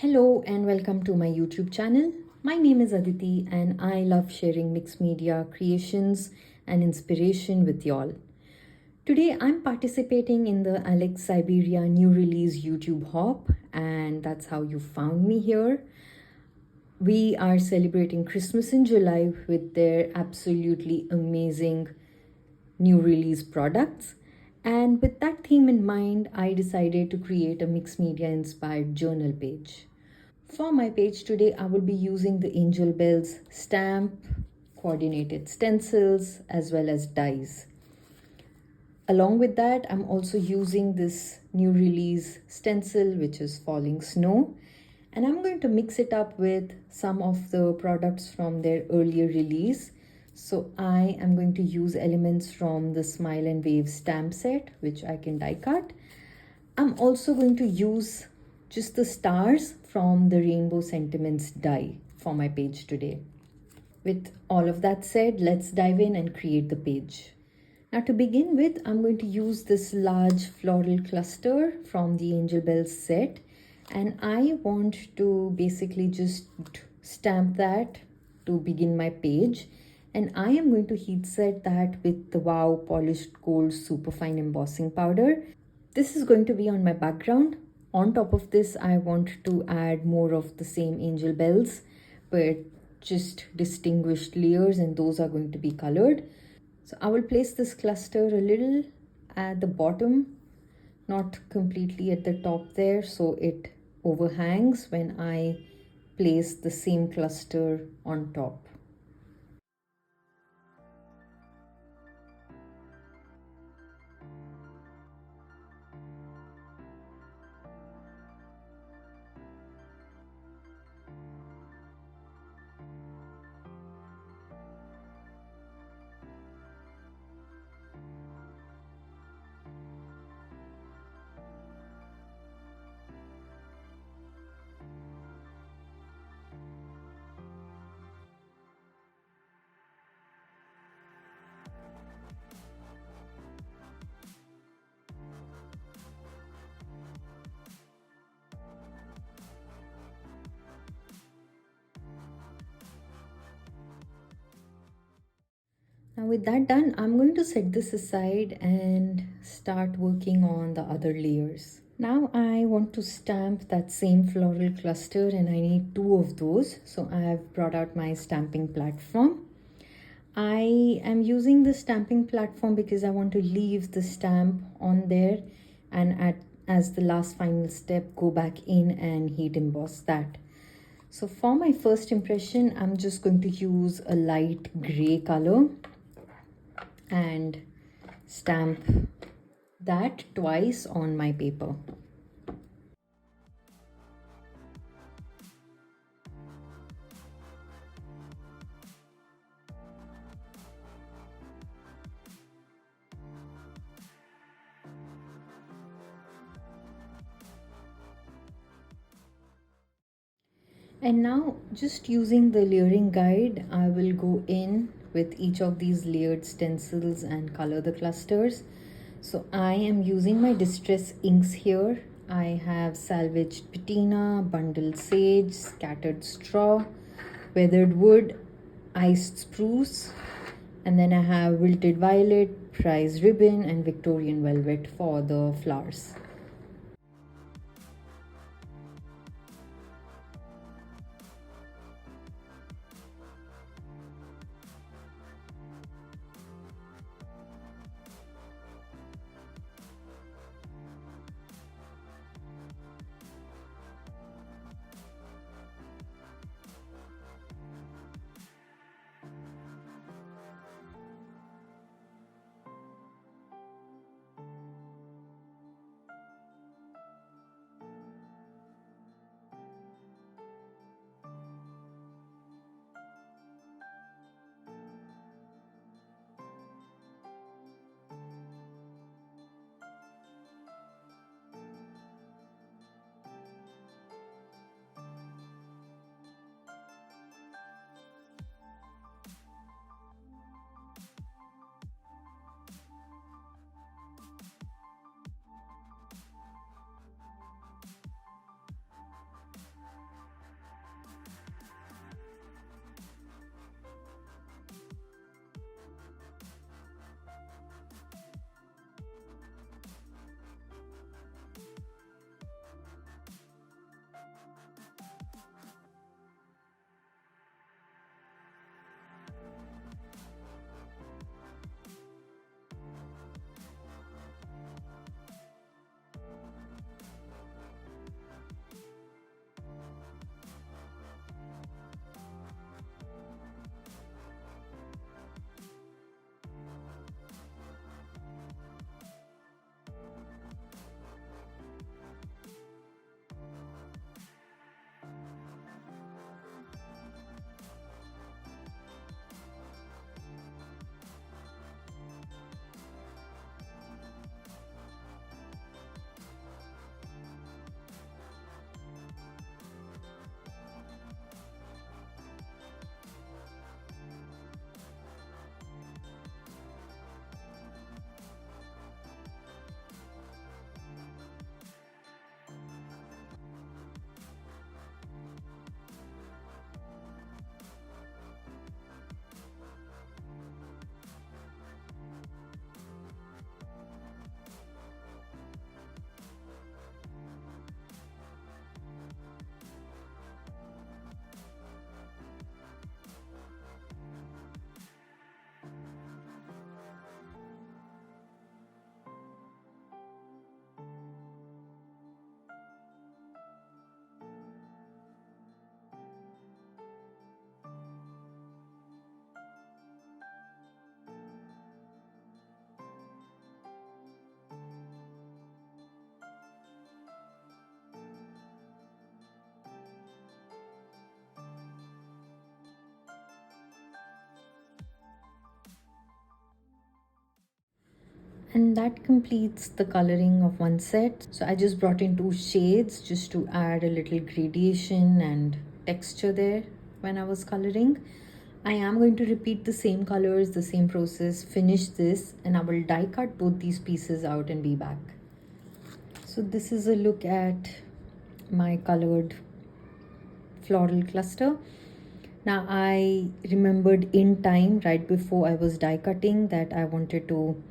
Hello and welcome to my YouTube channel. My name is Aditi and I love sharing mixed media creations and inspiration with y'all. Today I'm participating in the Alex Syberia new release YouTube hop, and that's how you found me here. We are celebrating Christmas in July with their absolutely amazing new release products. And with that theme in mind, I decided to create a mixed media inspired journal page. For my page today, I will be using the Angel Bells stamp, coordinated stencils, as well as dies. Along with that, I'm also using this new release stencil, which is Falling Snow. And I'm going to mix it up with some of the products from their earlier release. So I am going to use elements from the Smile and Wave stamp set, which I can die cut. I'm also going to use just the stars from the Rainbow Sentiments die for my page today. With all of that said, let's dive in and create the page. Now to begin with, I'm going to use this large floral cluster from the Angel Bells set, and I want to basically just stamp that to begin my page, and I am going to heat set that with the Wow Polished Gold Superfine Embossing Powder. This is going to be on my background. On top of this, I want to add more of the same Angel Bells, but just distinguished layers, and those are going to be colored. So I will place this cluster a little at the bottom, not completely at the top there, so it overhangs when I place the same cluster on top. Now with that done, I'm going to set this aside and start working on the other layers. Now I want to stamp that same floral cluster, and I need two of those. So I have brought out my stamping platform. I am using the stamping platform because I want to leave the stamp on there, and as the last final step, go back in and heat emboss that. So for my first impression, I'm just going to use a light gray color and stamp that twice on my paper. And now, just using the layering guide, I will go in with each of these layered stencils and color the clusters. So I am using my distress inks here. I have salvaged patina, bundled sage, scattered straw, weathered wood, iced spruce, and then I have wilted violet, prize ribbon, and Victorian velvet for the flowers. And that completes the coloring of one set. So I just brought in two shades just to add a little gradation and texture there when I was coloring. I am going to repeat the same colors, the same process, finish this, and I will die cut both these pieces out and be back. So this is a look at my colored floral cluster. Now I remembered in time right before I was die cutting that I wanted to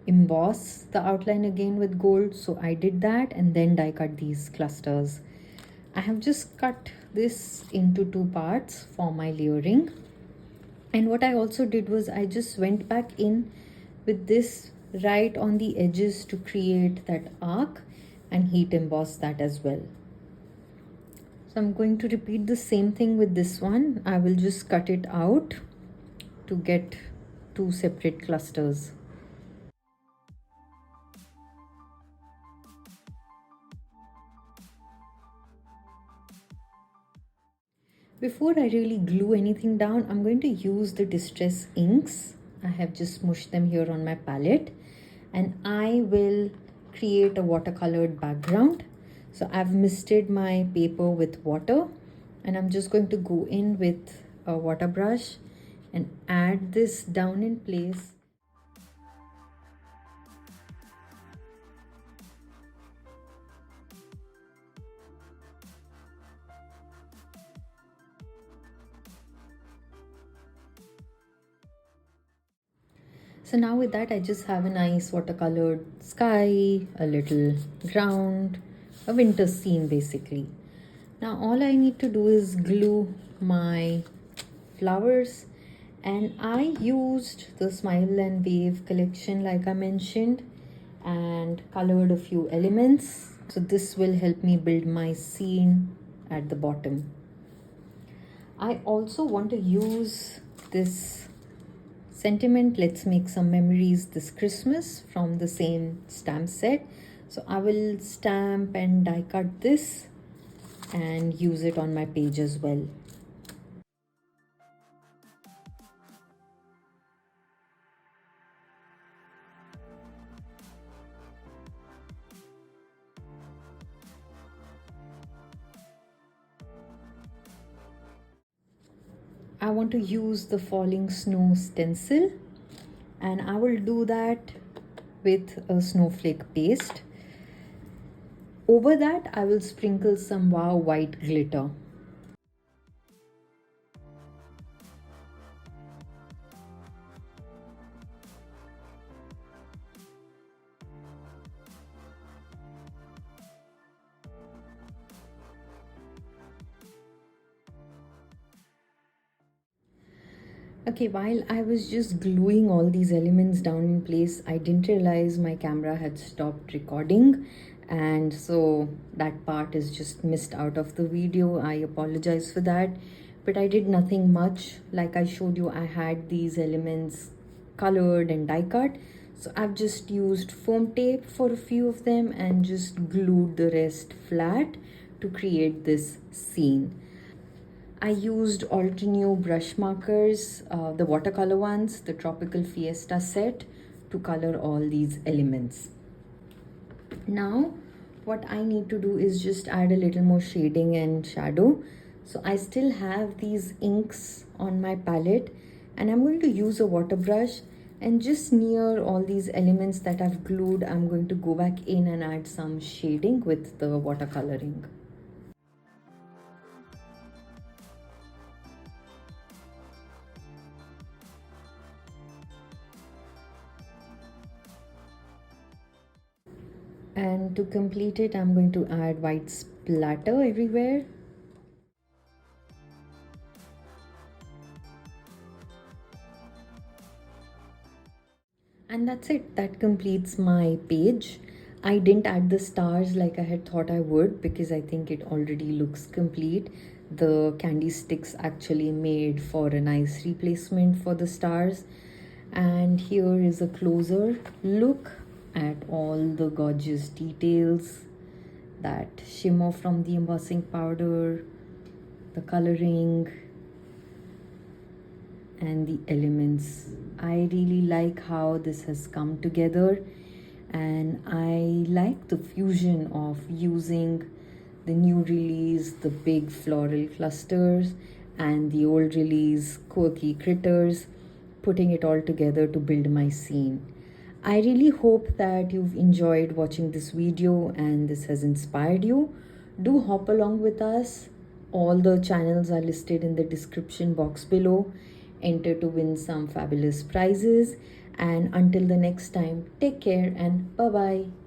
emboss the outline again with gold, so I did that and then die cut these clusters. I have just cut this into two parts for my layering, and what I also did was I just went back in with this right on the edges to create that arc and heat emboss that as well. So I'm going to repeat the same thing with this one. I will just cut it out to get two separate clusters. Before I really glue anything down, I'm going to use the distress inks. I have just smooshed them here on my palette, and I will create a watercolored background. So I've misted my paper with water, and I'm just going to go in with a water brush and add this down in place. So now with that, I just have a nice watercolored sky, a little ground, a winter scene basically. Now all I need to do is glue my flowers, and I used the Smile and Wave collection like I mentioned and colored a few elements. So this will help me build my scene at the bottom. I also want to use this sentiment, let's make some memories this Christmas, from the same stamp set. So I will stamp and die cut this and use it on my page as well. I want to use the falling snow stencil, and I will do that with a snowflake paste. Over that, I will sprinkle some wow white glitter. Okay, while I was just gluing all these elements down in place, I didn't realize my camera had stopped recording, and so that part is just missed out of the video. I apologize for that, but I did nothing much. Like I showed you, I had these elements colored and die cut, so I've just used foam tape for a few of them and just glued the rest flat to create this scene. I used Altenew brush markers, the watercolor ones, the Tropical Fiesta set, to color all these elements. Now, what I need to do is just add a little more shading and shadow. So I still have these inks on my palette, and I'm going to use a water brush, and just near all these elements that I've glued, I'm going to go back in and add some shading with the watercoloring. And to complete it, I'm going to add white splatter everywhere. And that's it. That completes my page. I didn't add the stars like I had thought I would because I think it already looks complete. The candy sticks actually made for a nice replacement for the stars. And here is a closer look at all the gorgeous details, that shimmer from the embossing powder, the coloring, and the elements. I really like how this has come together. and I like the fusion of using the new release, the big floral clusters, and the old release, quirky critters, putting it all together to build my scene. I really hope that you've enjoyed watching this video and this has inspired you. Do hop along with us. All the channels are listed in the description box below. Enter to win some fabulous prizes. And until the next time, take care and bye bye.